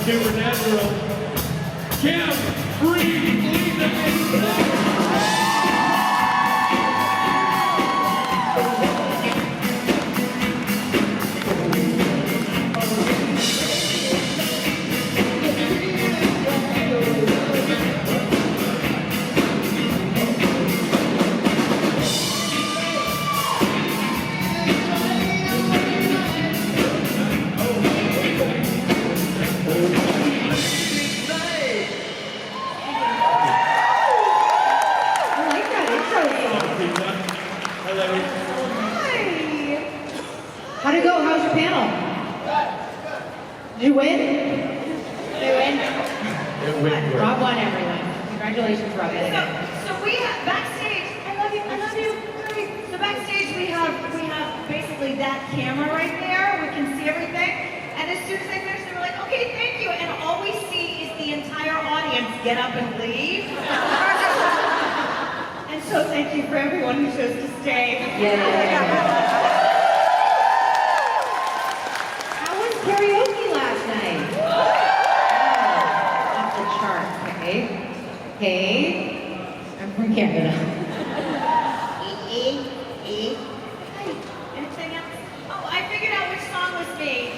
supernatural. Kim, breathe, lead the How'd it go? How was your panel? Did you win? They win? It went great. Rob won, everyone. Congratulations, Rob. So we have backstage. I love you. Great. So backstage we have basically that camera right there. We can see everything. And as soon as they finish, they were like, okay, thank you. And all we see is the entire audience get up and leave. And so thank you for everyone who chose to stay. Yeah. Karaoke last night. Oh, off the chart. Hey, I'm from Canada. Anything else? Oh, I figured out which song was made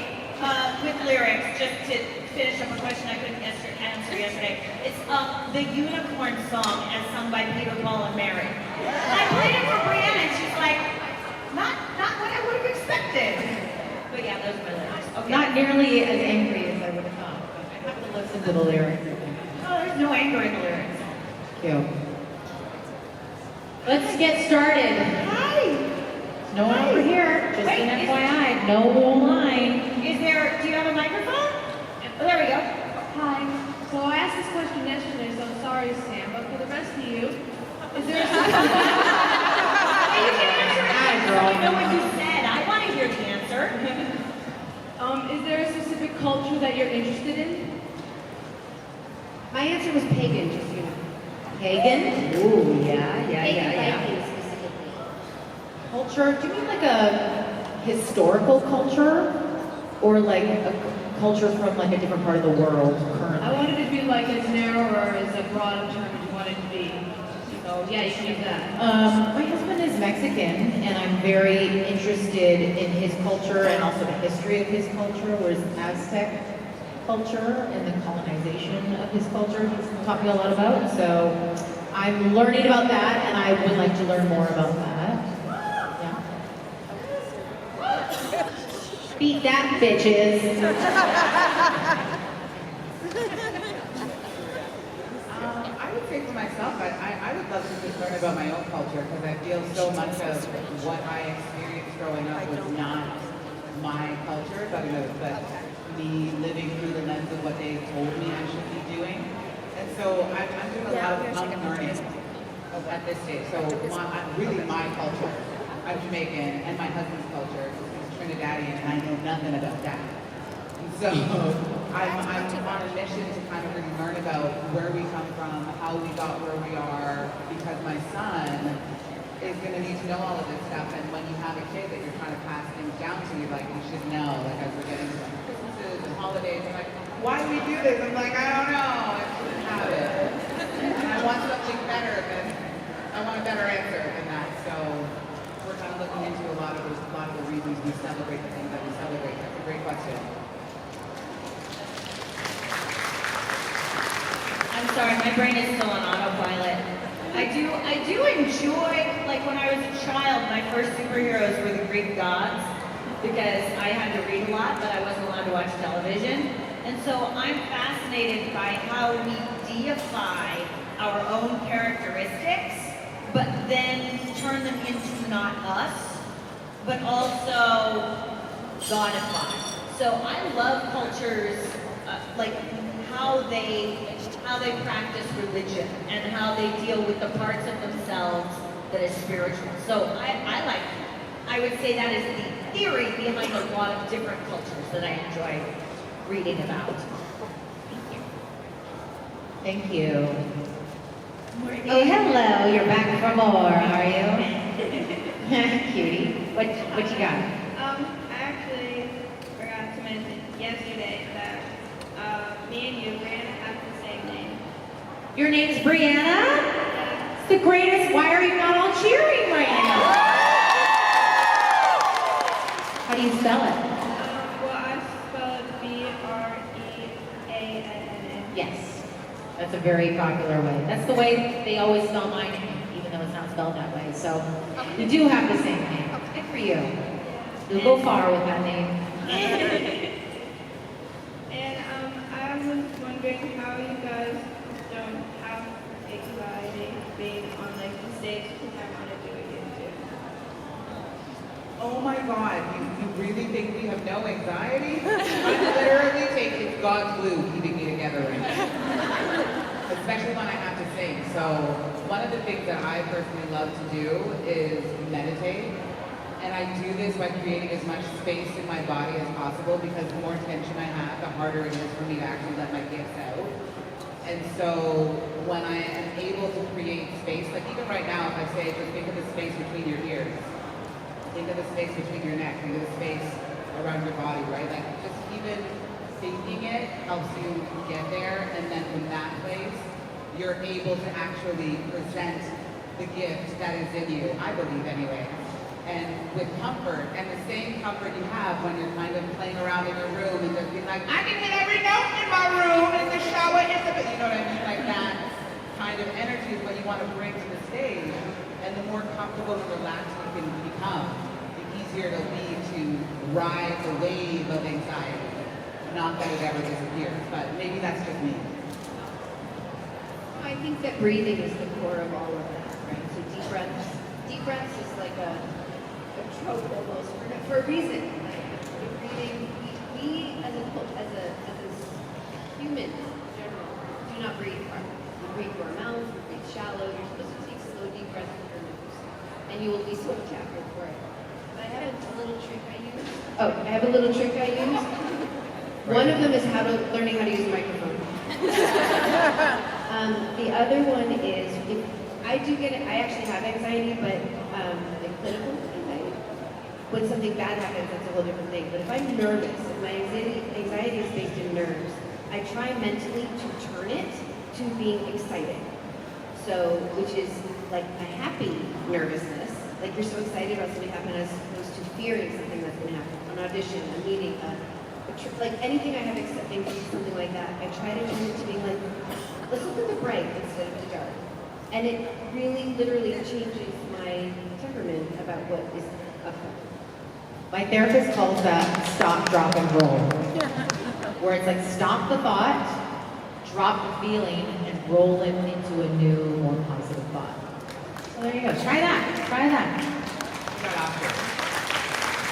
with lyrics, just to finish up a question I couldn't answer yesterday. It's the Unicorn song as sung by Peter, Paul, and Mary. I played it for Brianna, and she's like, not what I would have expected. But yeah, those are my lyrics. Okay. Not nearly as angry as I would have thought. I have to listen to the lyrics. Oh, there's no anger in the lyrics. Cute. Let's get started. Hi. No one over here. Just Wait, an FYI. No line. Do you have a microphone? Oh, there we go. Hi. So I asked this question yesterday, so I'm sorry, Sam, but for the rest of you, is there a Hey, you can answer it. Hi, girl. I know what you said. I want to hear the answer. is there a specific culture that you're interested in? My answer was pagan, just you know. Pagan? Ooh, yeah. Specifically. Culture? Do you mean like a historical culture? Or like a culture from like a different part of the world currently? I wanted to be like as narrow or as broad a term as you wanted to be. So yeah, you can use that. My husband is Mexican, and I'm very interested in his culture and also the history of his culture, whereas Aztec culture and the colonization of his culture he's taught me a lot about. So I'm learning about that, and I would like to learn more about that. Yeah. Beat that, bitches. I would say for myself, I would love to just learn about my own culture because I feel so much of what I experienced growing up was not my culture, but me living through the lens of what they told me I should be doing. And so I'm doing a lot of unlearning at this stage. So really my culture, I'm Jamaican, and my husband's culture is Trinidadian, and I know nothing about that. And so I'm on a mission to kind of really learn about where we come from, how we got where we are, because my son is going to need to know all of this stuff. And when you have a kid that you're trying to pass things down to, you're like, you should know. Like as we're getting to Christmases and holidays, I'm like, why do we do this? I'm like, I don't know. I shouldn't have it. And I want something better I want a better answer than that. So we're kind of looking into a lot of the reasons we celebrate the things that we celebrate. That's a great question. I'm sorry, my brain is still on autopilot. I do enjoy, like when I was a child, my first superheroes were the Greek gods because I had to read a lot, but I wasn't allowed to watch television. And so I'm fascinated by how we deify our own characteristics, but then turn them into not us, but also godify. So I love cultures like how they practice religion and how they deal with the parts of themselves that is spiritual. So I would say that is the theory behind a lot of different cultures that I enjoy reading about. Thank you. Morning. Oh, hello. You're back for more, are you? Cutie. What you got? I actually forgot to mention yesterday that Your name's Brianna? It's the greatest. Why are you not all cheering right now? How do you spell it? Well, I spell it B-R-E-A-N-N. Yes. That's a very popular way. That's the way they always spell my name, even though it's not spelled that way. So you do have the same name. Good for you. You'll go far with that name. And I was wondering how you guys don't have anxiety being on like the stage because I want to do it too. Oh my God, you really think we have no anxiety? I'm literally taking God's glue keeping me together right now. Especially when I have to sing. So one of the things that I personally love to do is meditate. And I do this by creating as much space in my body as possible because the more tension I have, the harder it is for me to actually let my gifts out. And so when I am able to create space, like even right now, if I say, just think of the space between your ears. Think of the space between your neck, think of the space around your body, right? Like just even thinking it helps you get there, and then from that place, you're able to actually present the gift that is in you, I believe anyway. And with comfort, and the same comfort you have when you're kind of playing around in your room and just being like, I can hit every note in my room, in the shower, you know what I mean? Like that kind of energy is what you want to bring to the stage. And the more comfortable and relaxed you can become, the easier it'll be to ride the wave of anxiety. Not that it ever disappears, but maybe that's just me. I think that breathing is the core of all of that, right? So deep breaths. Deep breaths is like a trope almost for a reason. Like the breathing, we as humans in general do not breathe hard. We breathe through our mouths, we breathe shallow. You're supposed to take slow deep breaths with your nose, and you will be so chapter for it. But I have a little trick I use. Oh, I have a little trick I use. One of them is learning how to use a microphone. The other one is, if I actually have anxiety, but like clinical anxiety. When something bad happens, that's a whole different thing. But if I'm nervous, if my anxiety is based in nerves, I try mentally to turn it to being excited. So, which is like a happy nervousness. Like you're so excited about something happening as opposed to fearing something that's going to happen. An audition, a meeting, like anything I have accepting something like that, I try to turn it to being like, let's look at the bright instead of the dark. And it really literally changes my temperament about what is upcoming. My therapist calls that stop, drop, and roll. Where it's like stop the thought, drop the feeling, and roll it into a new, more positive thought. So there you go. Try that. Try that.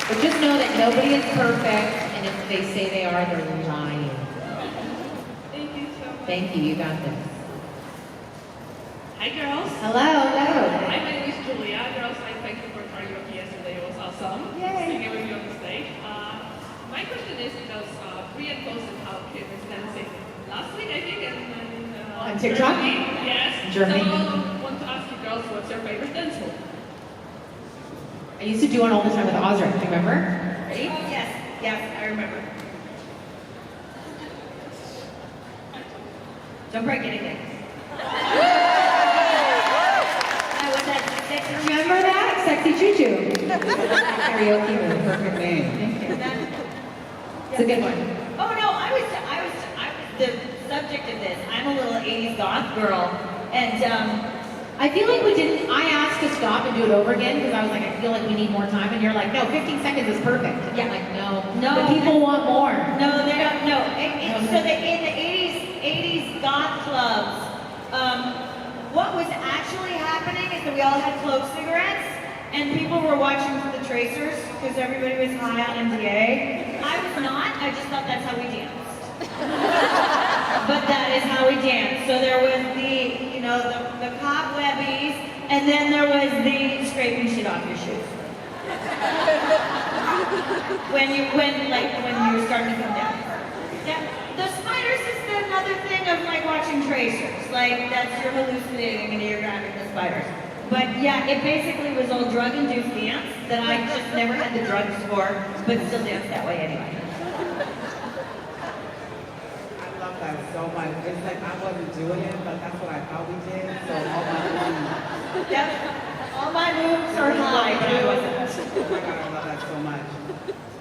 But just know that nobody is perfect, and if they say they are, they're lying. Thank you so much. Thank you. You got this. Hi girls. Hello. Hello. Hi, my name is Julia. Girls, I thank you for karaoke yesterday. It was awesome. Yay. Singing with you on the stage. My question is because Brian posted how Kim is dancing last week, I think, On TikTok? Germany. Yes. Germany. So I want to ask you girls, what's your favorite dance move? I used to do one all the time with Ozra. Do you remember? Ready? Yes, I remember. Don't break anything. That was that sexy. Remember that? Sexy Choo Choo. Karaoke move. Perfect name. Thank you. It's a good one. Oh no, I was the subject of this. I'm a little 80s goth girl, and I feel like we didn't. I asked to stop and do it over again because I was like, I feel like we need more time, and you're like, no, 15 seconds is perfect. And I'm like, no, No. the people want more. no, they don't. No, so in the 80s goth clubs, what was actually happening is that we all had clove cigarettes, and people were watching the Tracers because everybody was high on MDA. I was not. I just thought that's how we danced. But that is how we danced. So there was the cobwebbies, and then there was the scraping shit off your shoes. when you were starting to come down. Yeah, the spiders is another thing of like watching Tracers. Like that's you're hallucinating and you're grabbing the spiders. But yeah, it basically was all drug-induced dance that I just never had the drugs for, but still danced that way anyway. I love love that so much. It's like I wasn't doing it, but that's what I thought we did. So all my moves. Yep. All my moves are high, But I too. wasn't. Oh my God, I love that so much.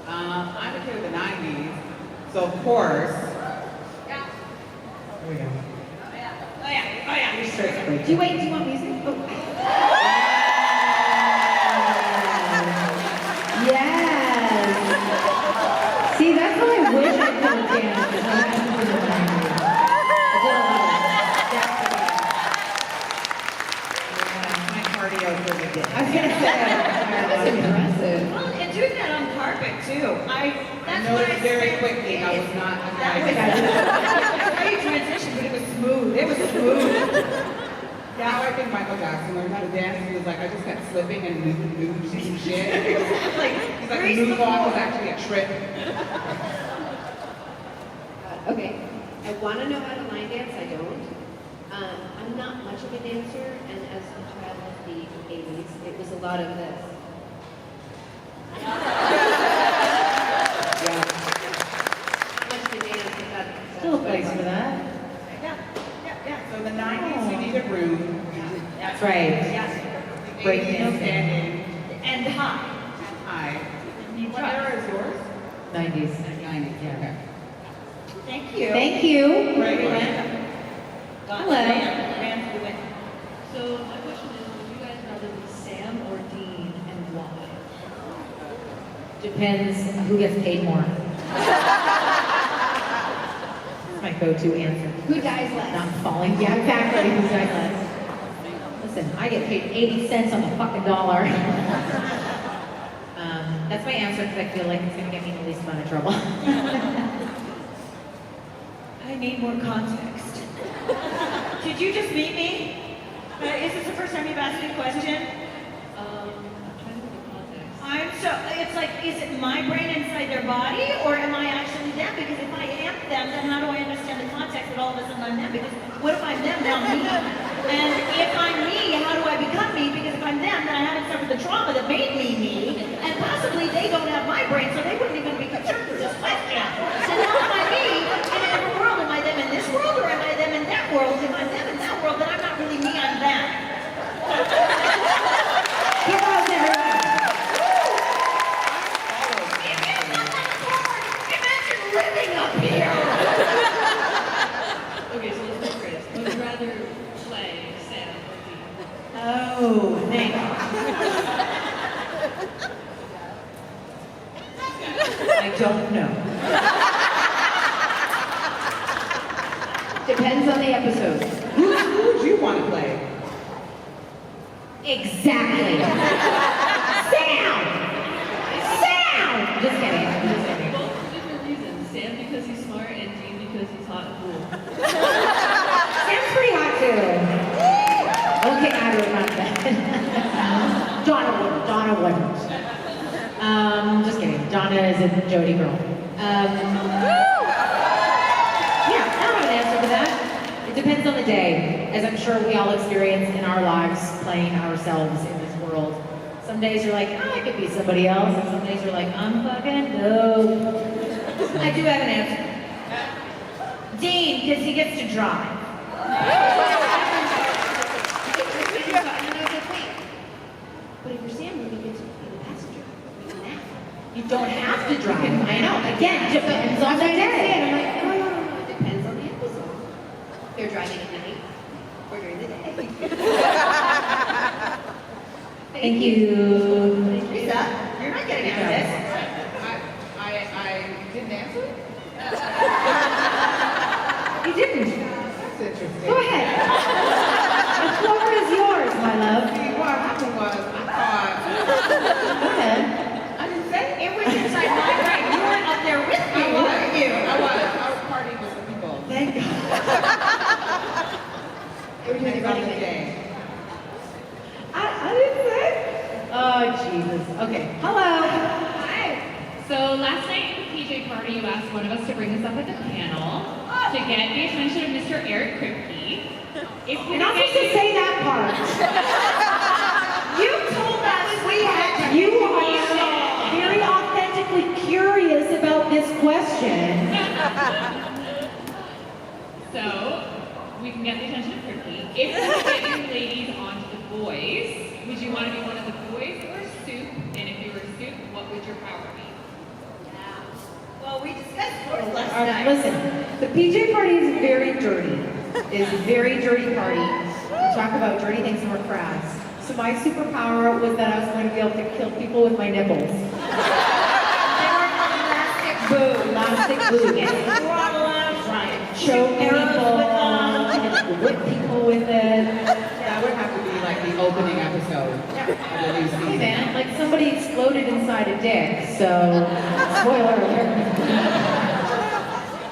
I'm a kid of the 90s, so of course. Yeah. Here we go. Oh yeah. You're straight. Do you want music? Oh. Yes. See, that's how I wish I could have danced. My cardio for the day. I was gonna say, that's impressive. Well, and doing that on carpet too. That's what noticed I very said. quickly I was not a That was guy. how you transition, but it was smooth. It was smooth. Now I think Michael Jackson learned how to dance. He was like, I just kept slipping and moving and shit. He's like the Grease the move off floor. was actually a trip. Okay, I want to know how to line dance. I don't. I'm not much of a dancer, and as a child of the 80s, it was a lot of this. Yeah. Not much of a dance, but that's Still a place for that. Yeah. So in the 90s, you needed room. That's right. Yes. Break The 80s, dance. standing. And high. High. You What trust. era is yours? 90s. 90s, okay. Thank you. Thank you. Great. Hello. Ran to the window. So my question is, would you guys rather be Sam or Dean, and why? Depends who gets paid more. That's my go-to answer. Who dies less? Not falling. Yeah, exactly. Who dies less? Listen, I get paid 80 cents on the fucking dollar. That's my answer because I feel like it's going to get me in the least amount of trouble. I need more context. Did you just meet me? Is this the first time you've asked me a question? I'm trying to think of context. It's like, is it my brain inside their body, or am I actually them? Because if I am them, then how do I understand the context that all of a sudden I'm them? Because what if I'm them, now me? And if I'm me, how do I become me? Because if I'm them, then I haven't suffered the trauma that made me, and possibly they don't have my brain, so they wouldn't even be concerned with this question. So now am I me in a different world? Am I them in this world, or am I them in that world? If I'm them in that world, then I'm not really me, I'm them. Heroes, everyone. Imagine living up here! Okay, so let's go Chris. Would you rather play Sam or Dean? Oh, thanks. I don't know. Depends on the episode. Who would you want to play? Exactly. Sam! Sam! Just kidding. Just kidding. Well, for different reasons. Sam because he's smart, and Dean because he's hot and cool. Sam's pretty hot too. Okay, I don't know that. Donna wouldn't. Just kidding. Donna is a Jodie girl. Yeah, I don't have an answer for that. It depends on the day, as I'm sure we all experience in our lives playing ourselves in this world. Some days you're like, oh, I could be somebody else, and some days you're like, I'm fucking no. I do have an answer. Dean, because he gets to drive. But if you're Sam, you get to be the passenger. You can nap. You don't have to drive. I know. Again, depends on the And day. I'm like, no. It depends on the episode. They're driving at night or during the day. Thank you. Lisa, you're not getting out of this. I didn't answer? You didn't. That's interesting. Go ahead. The floor is yours, my love. See, what happened was, I thought, Go ahead. I didn't say It was inside my brain. You weren't up there with me, weren't you? I was partying with some people. Thank God. They were doing the Depends on running the thing. day. I didn't say. Oh, Jesus. Okay. Hello. Hi. So last night at the PJ party, you asked one of us to bring us up at the panel to get the attention of Mr. Eric Kripke. If we You're not could supposed to get say that part. You told us we had to. You are very authentically curious about this question. So we can get the attention of Kripke. If we get you ladies onto the boys, would you want to be one of the boys or Soup? And if you were Soup, what would your power be? Well, we discussed boys last night. Listen, the PJ party is very dirty. It's a very dirty party. We talk about dirty things and we're crabs. So my superpower was that I was going to be able to kill people with my nipples. They were elastic boobs. Elastic boobs. Yes, throttle right. Choke Arrows people, with whip people with it. That would have to be like the opening episode of the new season. Hey man, like somebody exploded inside a dick, so spoiler alert.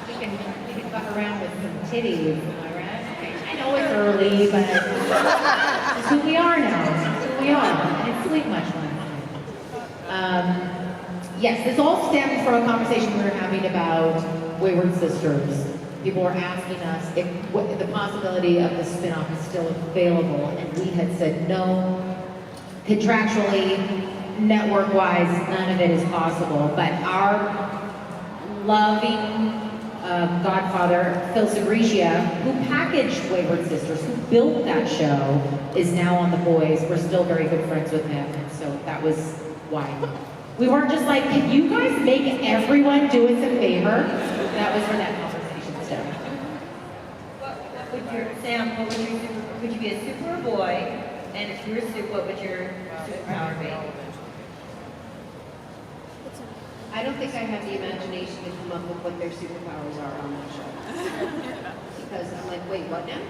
You can fuck around with some titties, am I right? I know it's early, but it's who we are now. It's who we are. I didn't sleep much last night. Yes, this all stemmed from a conversation we were having about Wayward Sisters. People were asking us if the possibility of the spin-off is still available, and we had said no. Contractually, network-wise, none of it is possible. But our loving godfather, Phil Segretia, who packaged Wayward Sisters, who built that show, is now on The Boys. We're still very good friends with him, and so that was why. We weren't just like, can you guys make everyone do us a favor? That was where that conversation started. What would your, Sam, would you be a super or boy? And if you were a Soup, what would your superpower be? I don't think I have the imagination to come up with what their superpowers are on that show. Because I'm like, wait, what now?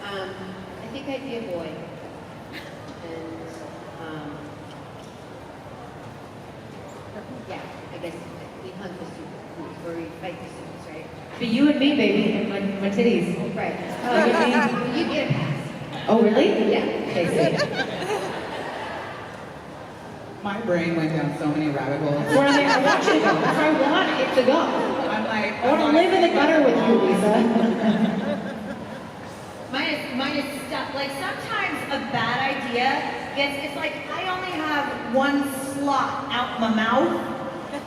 I think I'd be a boy. And, yeah, I guess we hunt the super, or we fight the supers, right? But you and me, baby, and my titties. Right. You get a pass. Oh, really? Yeah. Okay, see. My brain went down so many rabbit holes. That's where I want you to go. That's where I want it to go. I'm like, I want to live in the gutter with you, Lisa. Mine is stuff. Like sometimes a bad idea it's like I only have one slot out my mouth,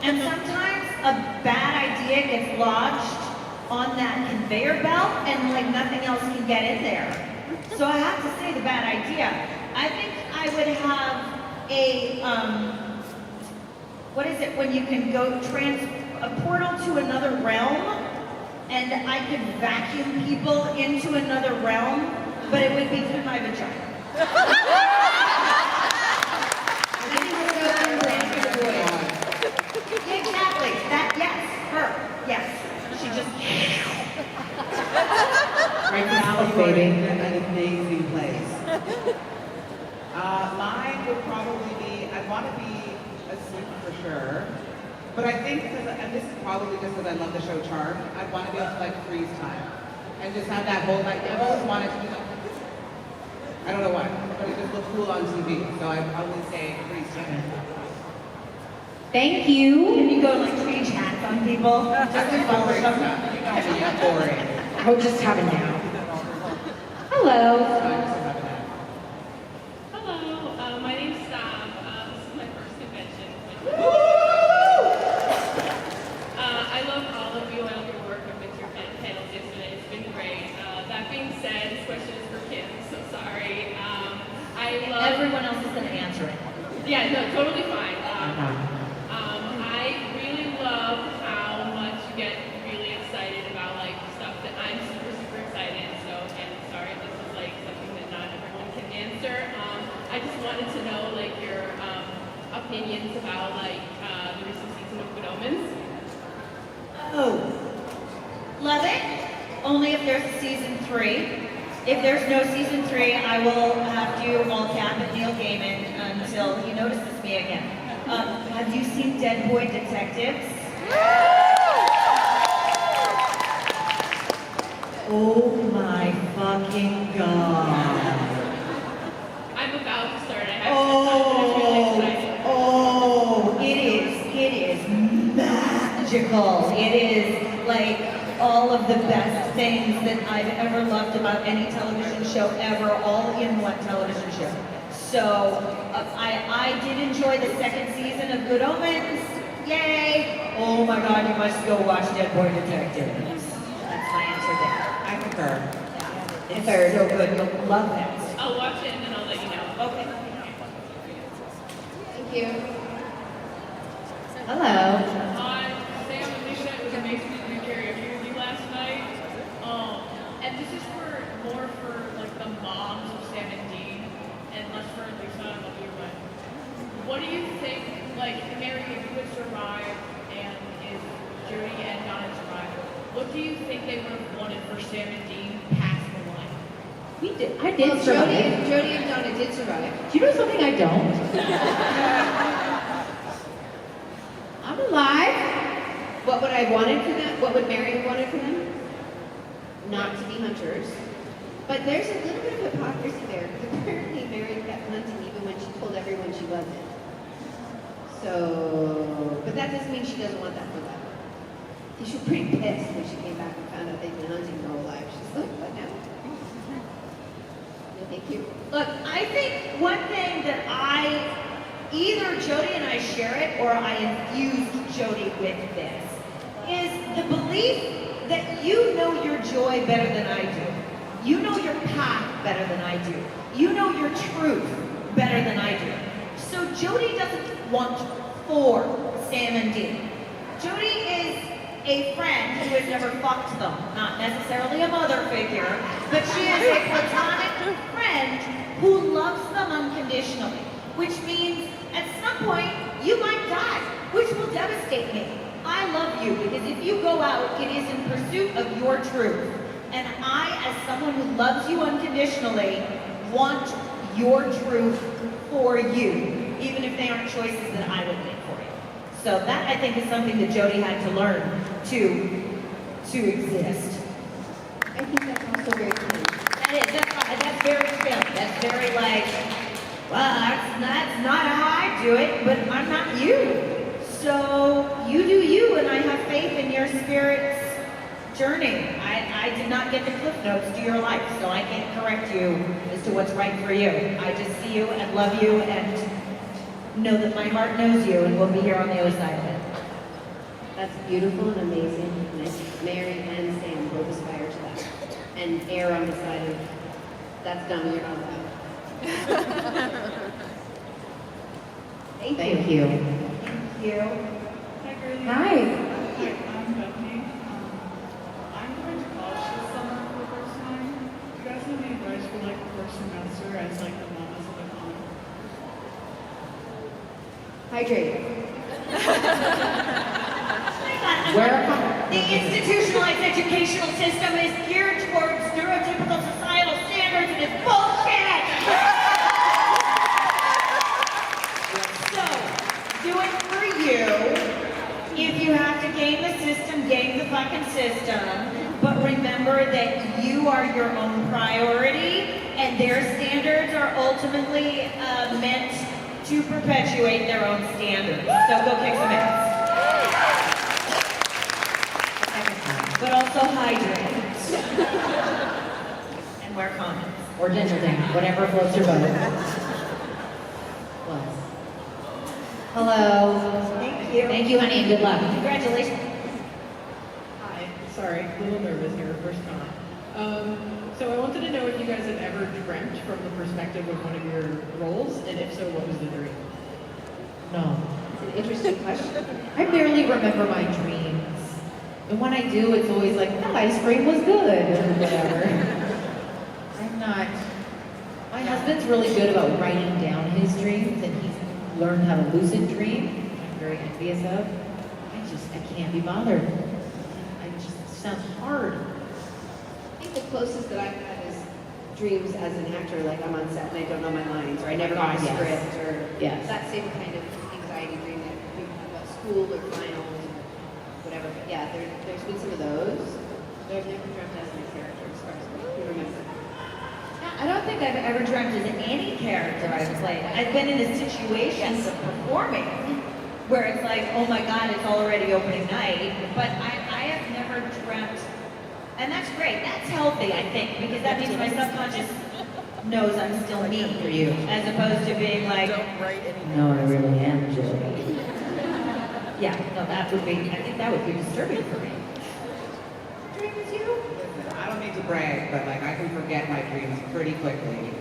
and sometimes a bad idea gets lodged on that conveyor belt, and like nothing else can get in there. So I have to say the bad idea. I think I would have a what is it when you can go a portal to another realm, and I could vacuum people into another realm, but it would be through my vagina. Exactly. That, yes, her. Yes. She just. right now, baby. an amazing place. Mine would probably be, I'd want to be a Soup for sure. But I think, and this is probably just because I love the show Charmed, I'd want to be able to like freeze time. And just have that whole, like, I've always wanted to do that. I don't know why, but it just looks cool on TV. So I'd probably say freeze time. Thank you. Can you go like change hats on people? Just to follow something? Yeah, boring. I would just have a nap. Hello. Hello, my name's Sam. This is my first convention. I love all of you. I love your work with your panels yesterday. It's been great. That being said, this question is for Kim, so sorry. I love... Everyone else is going to answer it. Yeah, no, totally fine. I really love how much you get really excited about like stuff that I'm super, super excited. So again, sorry, this is like something that not everyone can answer. I just wanted to know like your opinions about like the recent season of Good Omens. Oh, love it. Only if there's a season 3. If there's no season 3, I will have to all cap at Neil Gaiman until he notices me again. Have you seen Dead Boy Detectives? Oh my fucking god. I'm about to start. I have It is magical. It is like all of the best things that I've ever loved about any television show ever, all in one television show. So I did enjoy the second season of Good Omens. Yay! Oh my god, you must go watch Dead Boy Detectives. That's my Concur. It's Third. so good. You'll love it. I'll watch it and then I'll let you know. Okay. Thank you. Hello. Hi, Sam, Alicia, it was amazing to do karaoke with you last night. And this is more for like the moms of Sam and Dean, and less for Lisa. I love you, but what do you think? Like, Mary, if you had survived, and if Jody and Donna survived, what do you think they would have wanted for Sam and Dean past the line? We did. I did Well, survive. Jody and Donna did survive. Do you know something I don't? I'm alive. What would I have wanted for them? What would Mary have wanted for them? Not to be hunters. But there's a little bit of hypocrisy there, because apparently Mary kept hunting even when she told everyone she wasn't. So, but that doesn't mean she doesn't want that for them. She was pretty pissed when she came back and found out they'd been hunting her whole life. She's like, what now? No, thank you. Look, I think one thing that either Jody and I share it, or I infused Jody with this, is the belief that you know your joy better than I do. You know your path better than I do. You know your truth better than I do. So Jody doesn't want for Sam and Dean. Jody is a friend who has never fucked them. Not necessarily a mother figure, but she is a platonic friend who loves them unconditionally. Which means at some point you might die, which will devastate me. I love you because if you go out, it is in pursuit of your truth. And I, as someone who loves you unconditionally, want your truth for you, even if they aren't choices that I would make for you. So that, I think, is something that Jody had to learn to exist. I think that's also very clean. That's very Philly. That's very like, well, that's not how I do it, but I'm not you. So you do you, and I have faith in your spirit's journey. I did not get the cliff notes to your life, so I can't correct you as to what's right for you. I just see you and love you and know that my heart knows you and will be here on the other side of it. That's beautiful and amazing. And I think Mary and Sam both aspire to that. And err on the side of, that's dumb, you're not allowed. Thank you. Thank you. Hi, girlie. Hi. Hi, I'm Bethany. I'm going to college this summer for the first time. Do you guys have any advice for like the first semester as like the mamas of the con? Hydrate. Where The institutionalized educational system is geared towards neurotypical societal standards and it's bullshit! So, do it for you. If you have to game the system, game the fucking system. But remember that you are your own priority and their standards are ultimately meant to perpetuate their own standards. So go kick some ass. But also hydrate. And wear condoms. Or dental dam, whatever floats your boat. Bless. Hello. Thank you. Thank you, honey, and good luck. Congratulations. Hi, sorry, a little nervous here, first time. So I wanted to know if you guys have ever dreamt from the perspective of one of your roles, and if so, what was the dream? No. It's an interesting question. I barely remember my dreams. And when I do, it's always like, that ice cream was good, or whatever. I'm not. My husband's really good about writing down his dreams, and he's learned how to lucid dream, which I'm very envious of. I can't be bothered. It sounds hard. I think the closest that I've had is dreams as an actor, like I'm on set and I don't know my lines, or I never got a Yes. script, or Yes. that same kind of anxiety dream that you have about school or finals or whatever. But yeah, there's been some of those. But I've never dreamt as my character, as far as I can remember. I don't think I've ever dreamt as any character I've played. I've been in the situations of performing where it's like, oh my God, it's already opening night. But I have never dreamt, and that's great. That's healthy, I think, because that means my subconscious knows I'm still me for you, as opposed to being like, No, I really am, Jody. yeah, no, I think that would be disturbing for me. Listen, I don't need to brag, but like I can forget my dreams pretty quickly.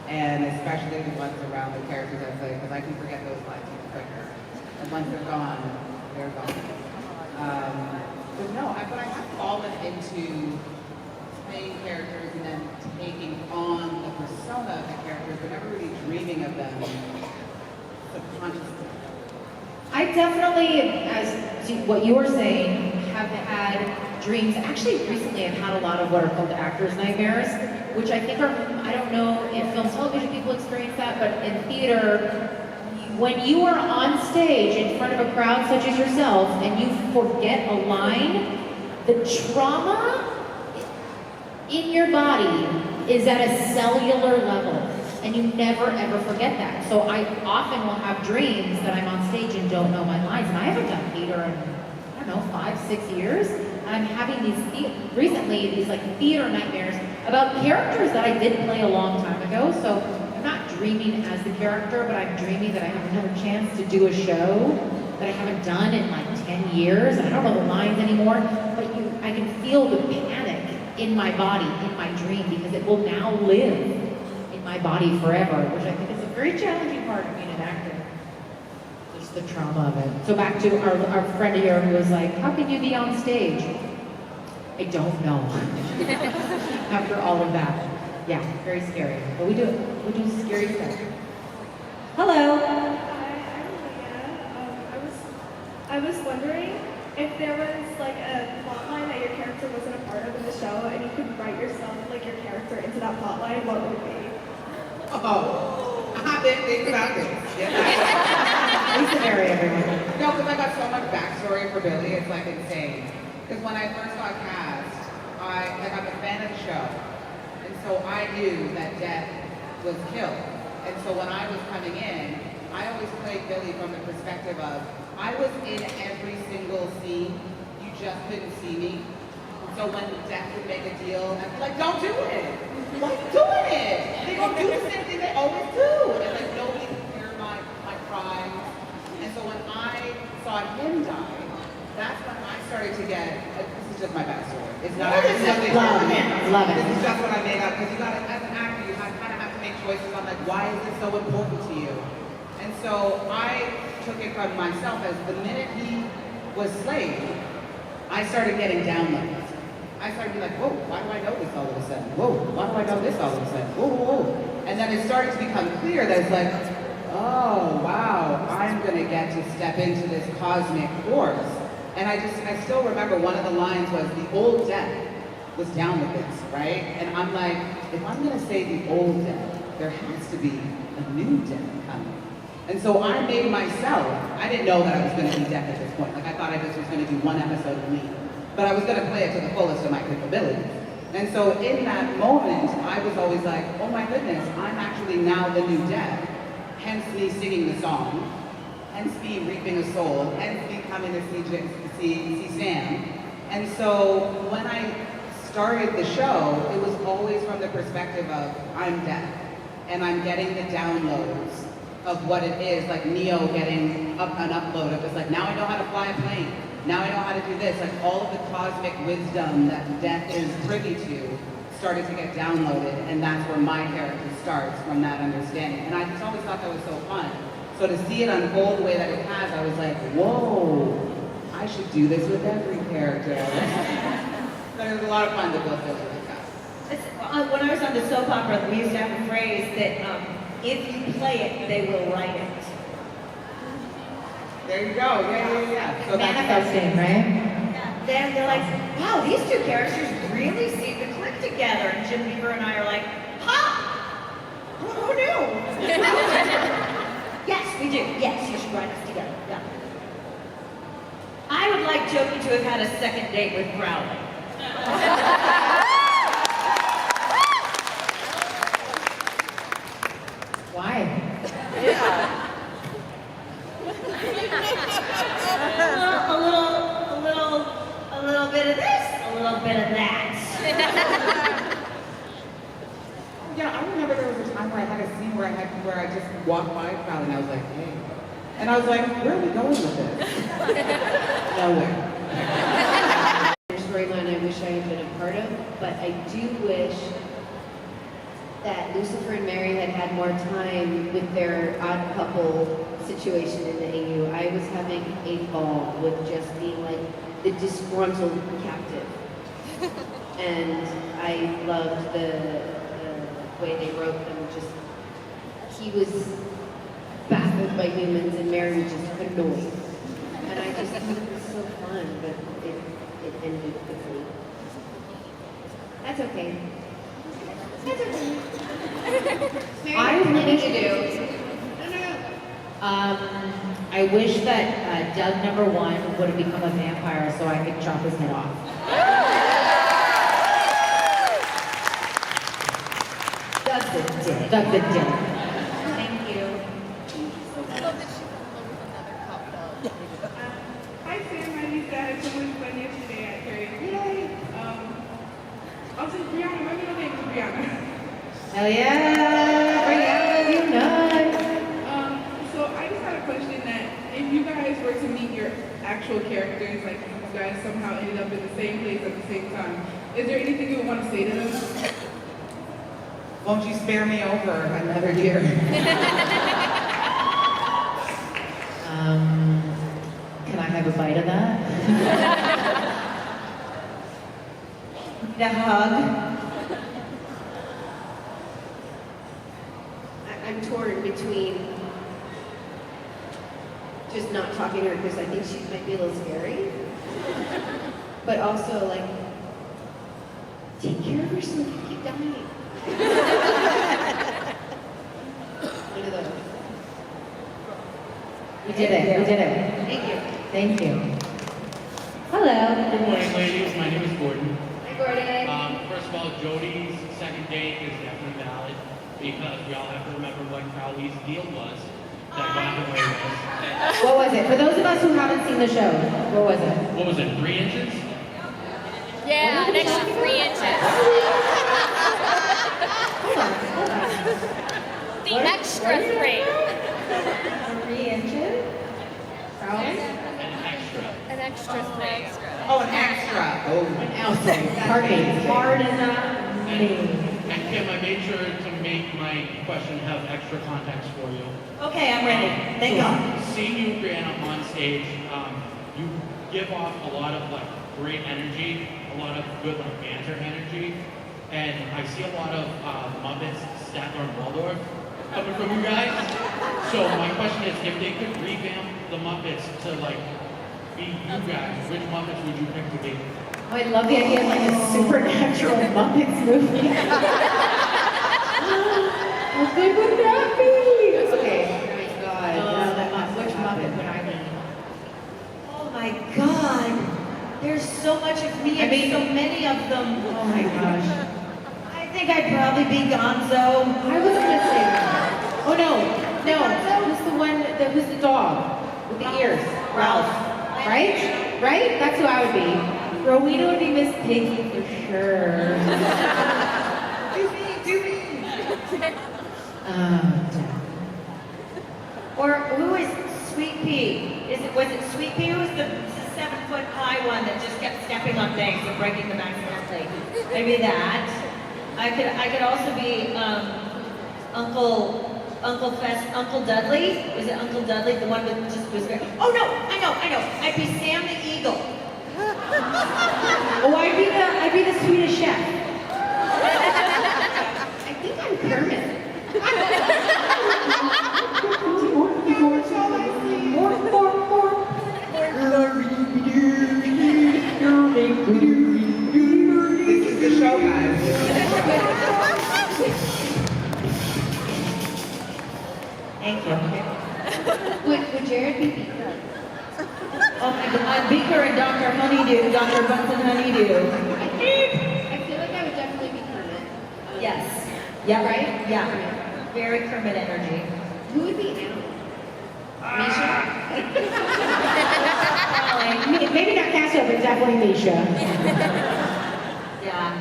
And especially the ones around the characters I play, because I can forget those lines even quicker. And once they're gone, they're gone. But no, but I have fallen into playing characters and then taking on the persona of the characters, but never really dreaming of them subconsciously. I definitely, as to what you were saying, have had dreams. Actually, recently I've had a lot of what are called actors' nightmares, which I think are, I don't know if film television people experience that, but in theater, when you are on stage in front of a crowd such as yourself and you forget a line, the trauma in your body is at a cellular level. And you never ever forget that. So I often will have dreams that I'm on stage and don't know my lines. And I haven't done theater in, I don't know, 5, 6 years. And I'm having these, recently, these like theater nightmares about characters that I did play a long time ago. So I'm not dreaming as the character, but I'm dreaming that I have another chance to do a show that I haven't done in like 10 years. I don't know the lines anymore, but I can feel the panic in my body, in my dream, because it will now live my body forever, which I think is a very challenging part of being an actor. Just the trauma of it. So back to our friend here who was like, how can you be on stage? I don't know. After all of that. Yeah, very scary. But we do it. We do scary stuff. Hello. Hi, I'm Brianna. I was wondering if there was like a plot line that your character wasn't a part of in the show and you could write yourself, like your character, into that plot line, what would it be? Oh, I didn't think about this. Lisa Mary, everyone. No, because I got so much backstory for Billy, it's like insane. Because when I first got cast, I'm a fan of the show. And so I knew that Death was killed. And so when I was coming in, I always played Billy from the perspective of, I was in every single scene, you just couldn't see me. So when Death would make a deal, I'd be like, don't do it! Why are you doing it? They don't do the same thing they always do. And like nobody could hear my cries. And so when I saw him die, that's when I started to get, this is just my backstory. It's not actually something Love it. Love it. This is just what I made up. Because you gotta, as an actor, you kind of have to make choices on like, why is this so important to you? And so I took it from myself as the minute he was slain, I started getting downloads. I started being like, whoa, why do I know this all of a sudden? Whoa, why do I know this all of a sudden? Whoa, whoa, whoa. And then it started to become clear that it's like, oh, wow, I'm gonna get to step into this cosmic force. And I still remember one of the lines was, the old Death was down with this, right? And I'm like, if I'm gonna say the old Death, there has to be a new Death coming. And so I made myself, I didn't know that I was gonna be Death at this point. Like I thought I just was gonna do one episode of me. But I was going to play it to the fullest of my capabilities. And so in that moment, I was always like, oh my goodness, I'm actually now the new Death. Hence me singing the song, hence me reaping a soul, hence me coming to see Sam. And so when I started the show, it was always from the perspective of, I'm Death. And I'm getting the downloads of what it is, like Neo getting an upload of it's like, now I know how to fly a plane. Now I know how to do this. Like all of the cosmic wisdom that Death is privy to started to get downloaded, and that's where my character starts, from that understanding. And I just always thought that was so fun. So to see it unfold the way that it has, I was like, whoa, I should do this with every character. But it was a lot of fun to build it like that. When I was on the soap opera, we used to have a phrase that if you play it, they will write it. There you go. Yeah. So Manifesting, right? Yeah. Then they're like, wow, these two characters really seem to click together. And Jim Beaver and I are like, ha! Who knew? Yes, we do. Yes, you should write us together. Yeah. I would like Jody to have had a second date with Crowley. Why? Yeah. A little bit of this, a little bit of that. Yeah, I remember there was a time where I had a scene where I just walked by a crowd and I was like, hey. And I was like, where are we going with this? Nowhere. Your story storyline I wish I had been a part of, but I do wish that Lucifer and Mary had had more time with their odd couple situation in the AU. I was having a ball with just being like the disgruntled captive. And I loved the way they wrote them. Just, he was baffled by humans and Mary was just annoyed. And I just thought it was so fun, but it ended quickly. That's okay. That's okay. Mary, what did you do? I wish that Doug #1 would have become a vampire so I could chop his head off. Doug's a dick. Doug's a dick. Thank you. Hi Sam, my name's Dad. I had so much fun yesterday at karaoke. Yay! Also, Brianna, my middle name is Brianna. Hell yeah! Brianna, you nuts! So I just had a question that if you guys were to meet your actual characters, like you guys somehow ended up in the same place at the same time, is there anything you would want to say to them? Won't you spare me over another year? Can I have a bite of that? The hug. I'm torn between just not talking to her because I think she might be a little scary, but also like, take care of yourself, you keep dying. One of those. We did it. We did it. Thank you. Thank you. Hello. Good morning, ladies. My name is Gordon. Hi, Gordon. First of all, Jody's second date is definitely valid because we all have to remember what Crowley's deal was that got away with. What was it? For those of us who haven't seen the show, what was it? What was it? 3 inches? Yeah, an extra 3 inches. The extra 3. 3 inches? An extra. An extra 3. Oh, an extra. Oh. Pardon me. Pardon me. And Kim, I made sure to make my question have extra context for you. Okay, I'm ready. Thank God. Seeing you, Brianna, on stage, you give off a lot of like great energy, a lot of good like banter energy, and I see a lot of Muppets, Statler and Waldorf coming from you guys. So my question is, if they could revamp the Muppets to like be you guys, which Muppets would you pick to be? Oh, I love the idea of like a supernatural Muppets movie. How good would that be? Okay. Oh my God. Which Muppet would I be? Oh my God. There's so much of me and so many of them. Oh my gosh. I think I'd probably be Gonzo. I was gonna say that. Oh no. Who's the one that was the dog with the ears? Ralph. Right? Right? That's who I would be. Rowena would be Miss Piggy for sure. Do me. Or who is Sweet Pea? Was it Sweet Pea? Who was the 7-foot-high one that just kept stepping on things and breaking them accidentally? Maybe that. I could also be Uncle Dudley. Is it Uncle Dudley, the one that just was very? Oh no, I know. I'd be Sam the Eagle. Oh, I'd be the Swedish chef. I think I'm Kermit. This is the show, guys. Thank you. Would Jared be Beaker? Oh my God, Beaker and Dr. Honeydew, Dr. Bunsen Honeydew. I feel like I would definitely be Kermit. Yes. Yeah. Right? Yeah. Very Kermit energy. Who would be Animal? Misha? Maybe not Cassia, but definitely Misha. Yeah.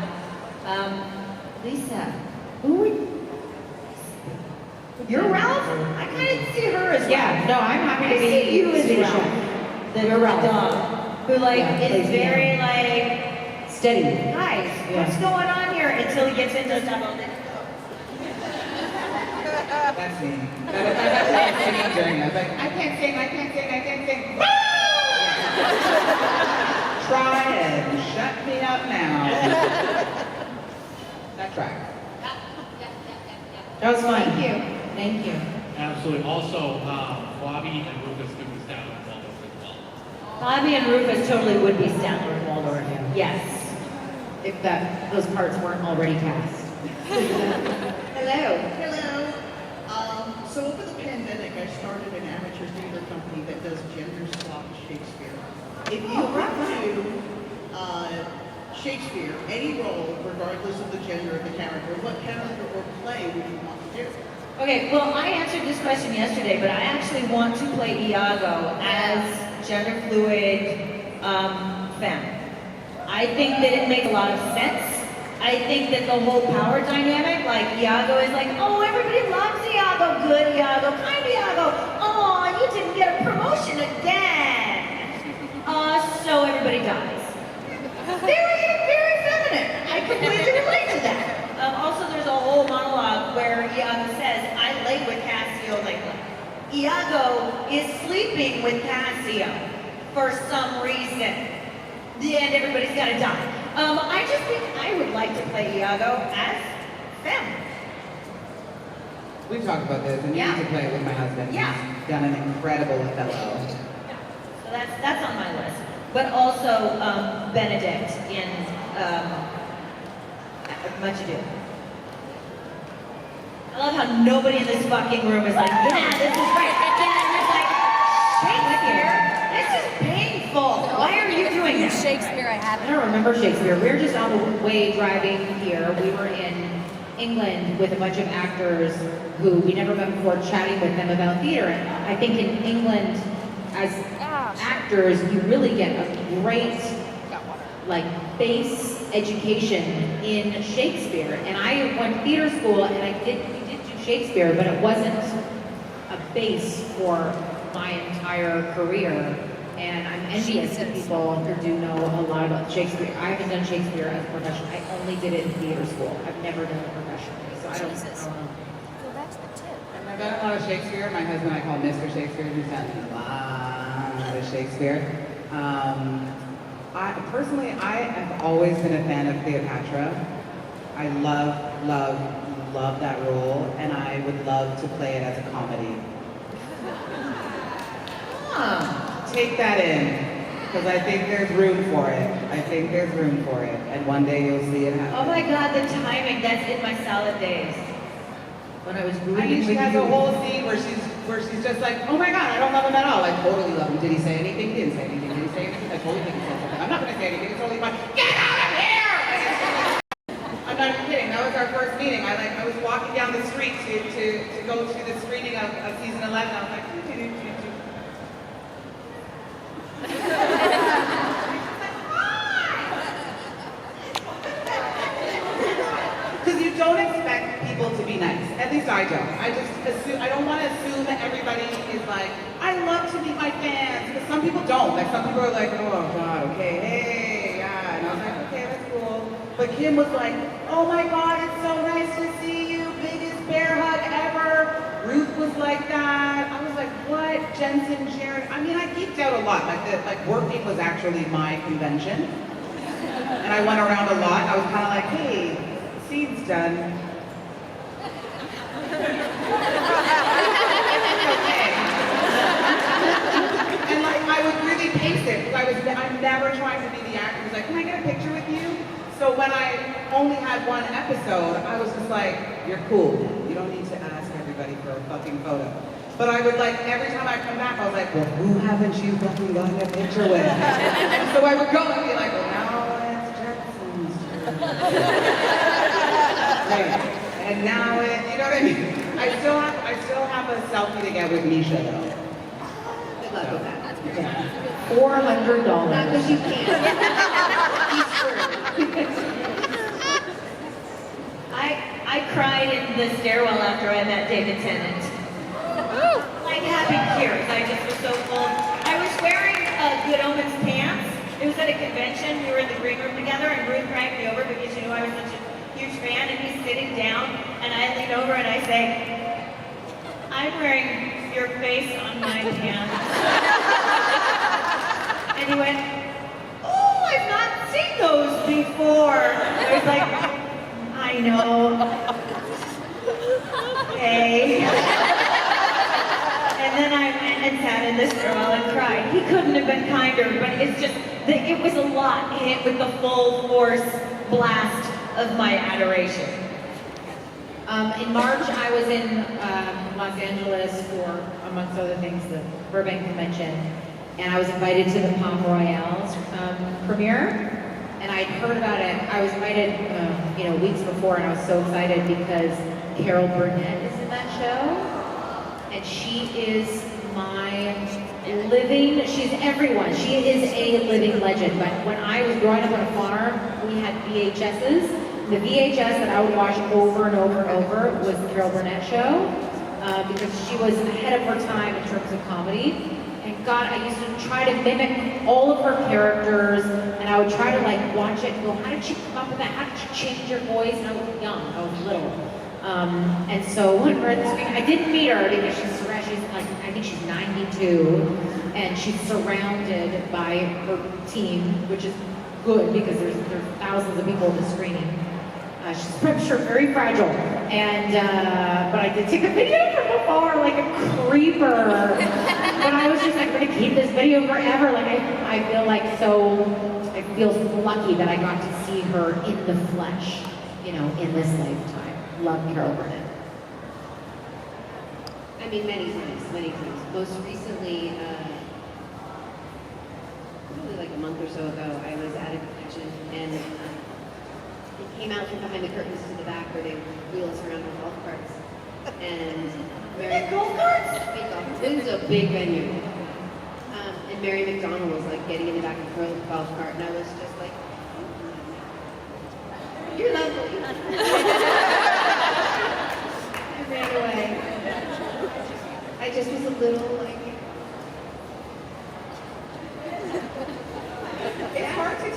Lisa. Who would? You're Ralph? I kind of see her as Ralph. Yeah, no, I'm happy I to be see you as Misha. Ralph. The You're Ralph. dog. Who like Yeah, is please, very like steady. Guys, what's going on here? Until he gets into stuff. That's me. That's what I'm singing during. I was like, I can't sing. Try and shut me up now. That track. That was fun. Thank you. Thank you. Absolutely. Also, Bobby and Rufus could be Statler and Waldorf as well. Bobby and Rufus totally would be Statler and Waldorf. Yes. If those parts weren't already cast. Hello. Hello. So over the pandemic, I started an amateur theater company that does gender swap Shakespeare. If you could do Shakespeare, any role, regardless of the gender of the character, what character or play would you want to do? Okay, well, I answered this question yesterday, but I actually want to play Iago as gender fluid femme. I think that it makes a lot of sense. I think that the whole power dynamic, like Iago is like, oh, everybody loves Iago, good Iago, kind Iago. Oh, you didn't get a promotion again. So everybody dies. Very, very feminine. I completely relate to that. Also, there's a whole monologue where Iago says, I lay with Cassio lately. Iago is sleeping with Cassio for some reason. And everybody's gotta die. I just think I would like to play Iago as femme. We've talked about this, and you need to play it with my husband. Yeah. He's done an incredible Othello. So that's on my list. But also Benedict in Much Ado. I love how nobody in this fucking room is like, yeah, this is right. Yeah, it's like, Shakespeare, this is painful. Why are you doing this? Shakespeare, I I haven't. don't remember Shakespeare. We were just on the way driving here. We were in England with a bunch of actors who we never met before, chatting with them about theater. And I think in England, as actors, you really get a great, like, base education in Shakespeare. And I went to theater school, and we did do Shakespeare, but it wasn't a base for my entire career. And I'm envious of people who do know a lot about Shakespeare. I haven't done Shakespeare as a profession. I only did it in theater school. I've never done it professionally, so I don't know. Well, that's the tip. I've done a lot of Shakespeare. My husband I call Mr. Shakespeare. He's done a lot of Shakespeare. I have always been a fan of Cleopatra. I love that role, and I would love to play it as a comedy. Take that in, because I think there's room for it. And one day you'll see it happen. Oh my God, the timing, that's in my salad days. When I was I reading mean, she with has you, a whole scene where she's just like, oh my God, I don't love him at all. I totally love him. Did he say anything? He didn't say anything. Did he say anything? I totally think he said something. I'm not going to say anything. It's totally fine. Get out of here! I'm not even kidding. That was our first meeting. I was walking down the street to go to the screening of season 11. I was like, because you don't expect people to be nice. At least I don't. I just assume, I don't want to assume that everybody is like, I love to meet my fans. Because some people don't. Like some people are like, oh God, okay, hey, yeah. And I was like, okay, that's cool. But Kim was like, oh my God, it's so nice to see you. Biggest bear hug ever. Ruth was like that. I was like, what? Jensen, Sharon. I mean, I geeked out a lot. Like working was actually my convention. And I went around a lot. I was kind of like, hey, scene's done. Okay. And like, I would really pace it because I'm never trying to be the actor who's like, can I get a picture with you? So when I only had one episode, I was just like, you're cool. You don't need to ask everybody for a fucking photo. But I would like, every time I come back, I was like, well, who haven't you fucking gotten a picture with? So I would go and be like, well, now it's Jackson's turn. And now you know what I mean? I still have a selfie to get with Misha though. Good luck with that. $400. Not because you can't. I cried in the stairwell after I met David Tennant. Like happy tears. I just was so full. I was wearing Good Omens pants, It was at a convention. We were in the green room together, and Ruth dragged me over because she knew I was such a huge fan. And he's sitting down, and I lean over and I say, "I'm wearing your face on my pants." And he went, "Oh, I've not seen those before." I was like, "I know." Okay. And then I went and sat in this girl and cried. He couldn't have been kinder, but it's just, it was a lot hit with the full force blast of my adoration. In March, I was in Los Angeles for, amongst other things, the Burbank Convention, and I was invited to the Palm Royale's premiere, and I'd heard about it. I was invited, weeks before, and I was so excited because Carol Burnett is in that show. And she is she's everyone. She is a living legend. But when I was growing up on a farm, we had VHSs. The VHS that I would watch over and over and over was the Carol Burnett show, because she was ahead of her time in terms of comedy. And God, I used to try to mimic all of her characters, and I would try to watch it and go, how did she come up with that? How did she change her voice? And I was young, I was little. And so when we're at the screen, I didn't meet her because I think she's 92, and she's surrounded by her team, which is good because there's thousands of people at the screening. She's, I'm sure, very fragile, and but I did take a video from afar like a creeper. But I was just like, I'm gonna keep this video forever. I feel lucky that I got to see her in the flesh, in this lifetime. Love Carol Burnett. I mean, many times. Most recently, probably like a month or so ago, I was at a convention, and it came out from behind the curtains to the back where they wheel us around with golf carts. And golf carts? It was a big venue. And Mary McDonald was getting in the back of the golf cart, and I was just like, "You're lovely." I ran away. I just was a little It's hard to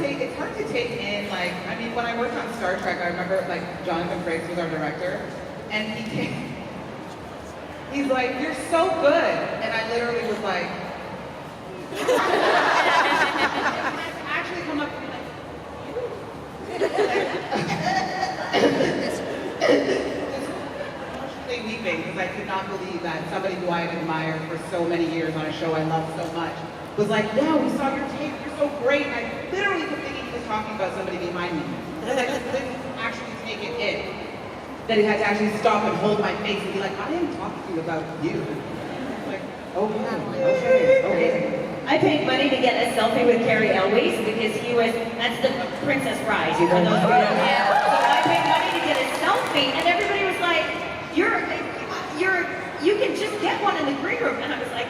take in, when I worked on Star Trek, I remember, Jonathan Frakes was our director, and he's like, "You're so good," and I literally was like, actually come up to me weeping, because I could not believe that somebody who I had admired for so many years on a show I loved so much was like, "Yeah, we saw your tape, you're so great," and I literally kept thinking he was talking about somebody behind me. And I just couldn't actually take it in. That he had to actually stop and hold my face and be like, "I am talking about you." Like, oh yeah, okay. I paid money to get a selfie with Carrie Elwes because that's the Princess Prize, for those of you who don't know. So I paid money to get a selfie, and everybody was like, you can just get one in the green room. And I was like,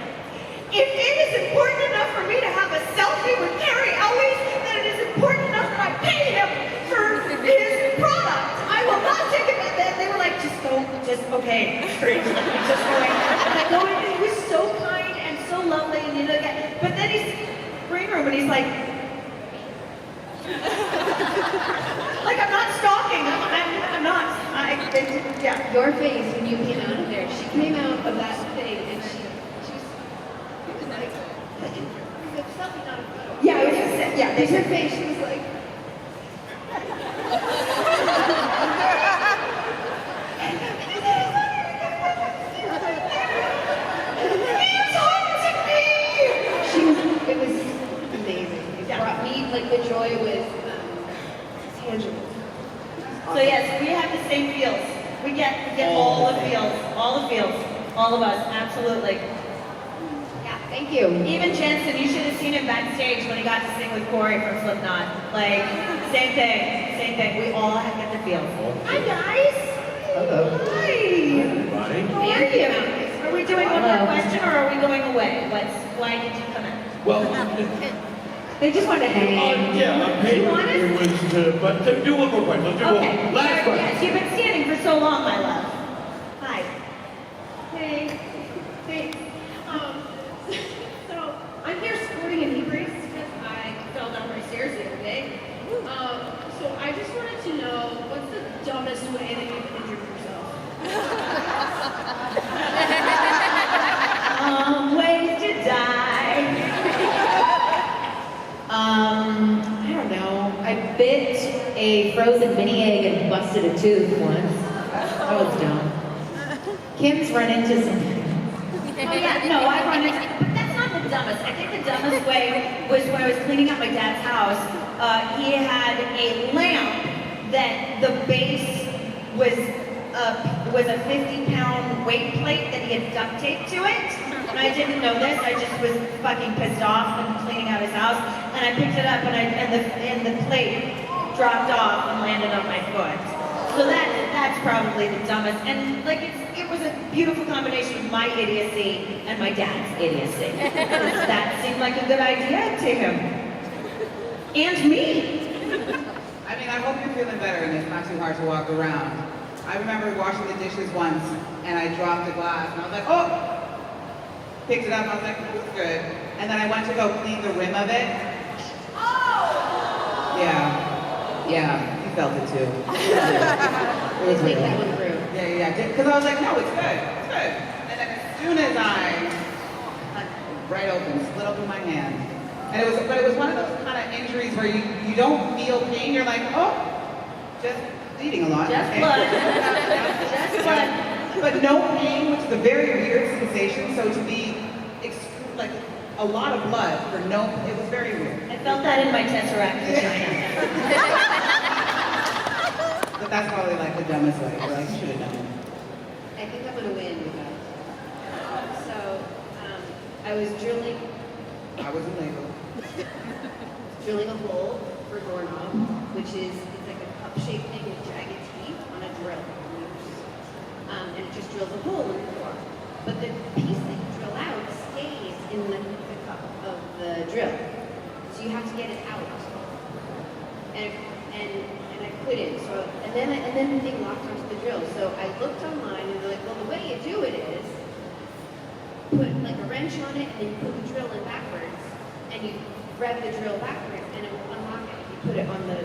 if it is important enough for me to have a selfie with Carrie Elwes, then it is important enough that I pay him for his product. I will not take it. And they were like, okay, great, just going. And I go in, and he was so kind and so lovely, and but then he's in the green room, and he's like, I'm not stalking. I'm not. Yeah. Your face when you came out of there. She came out of that thing, and she was like, it's something not a photo. Yeah, it was yeah. There's her face. She was like. It was amazing. It brought me the joy with tangible. So yes, we have the same feels. We get all the feels, all of us, absolutely. Yeah, thank you. Even Jensen, you should have seen him backstage when he got to sing with Corey from Slipknot. Same thing. We all get the feels. Hi guys. Hello. Hi. Everybody. How are you? Are we doing one more question or are we going away? Why did you come in? Well, They just wanted to hang. yeah, on paper it was, but do one more question. Let's do Okay. one. Last question. Yes, you've been standing for so long, my love. Hi. Hey, thanks. So I'm here sporting an e-brace because I fell down bit a frozen mini egg and busted a tooth once. That was dumb. Kim's run into some. Oh yeah, no, I run into, but that's not the dumbest. I think the dumbest way was when I was cleaning out my dad's house. He had a lamp that the base was a 50-pound weight plate that he had duct taped to it. And I didn't know this. I just was fucking pissed off and cleaning out his house. And I picked it up and the plate dropped off and landed on my foot. So that's probably the dumbest. And like it was a beautiful combination of my idiocy and my dad's idiocy. That seemed like a good idea to him. And me. I mean, I hope you're feeling better and it's not too hard to walk around. I remember washing the dishes once and I dropped a glass and I was like, oh! Picked it up, I was like, that's good. And then I went to go clean the rim of it. Oh! Yeah, you felt it too. It was Take real. that one through. Yeah, because I was like, no, it's good, it's good. And then as soon as right open, split open my hand. And it was one of those kind of injuries where you don't feel pain, you're like, oh, just bleeding a lot. Just okay. blood. Just blood. But no pain, which is a very weird sensation, so to be like a lot of blood for no, it was very weird. I felt that in my tesseract vagina. But that's probably like the dumbest way, you're like, you should have done it. I think I'm gonna win with that. So, I was drilling I wasn't labeled. a hole for doorknob, which is it's like a cup-shaped thing with jagged teeth on a drill. And it just drills a hole in the door. But the piece that you drill out stays in the cup of the drill. So you have to get it out. And I couldn't. So and then the thing locked onto the drill. So I looked online and they're like, well, the way you do it is put like a wrench on it and then you put the drill in backwards and you rev the drill backwards and it will unlock it if you put it on the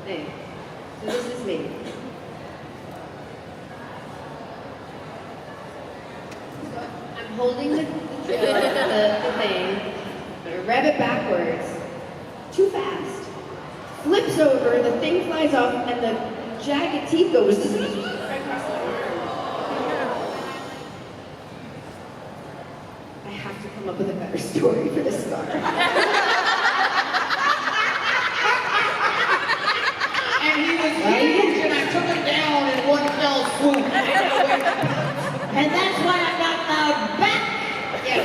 thing. So this is me. So I'm holding the drill, the thing, I rev it backwards, too fast. Flips over, the thing flies off, and the jagged teeth goes right across the arm. I have to come up with a better story for this scar. And he was huge, and I took him down in one fell swoop. And that's why I got the back. Yeah,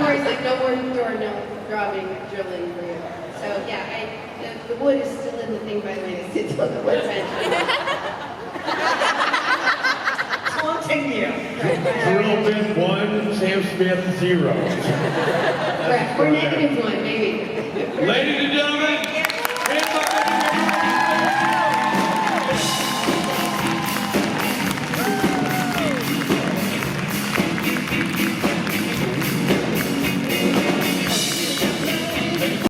Corey's like, no more door, no drilling for you. So yeah, the wood is still in the thing, by the way, it sits on the wood bench. Taunting you. Drill bit 1, Sam Smith 0. Correct, or -1, maybe. Ladies and gentlemen,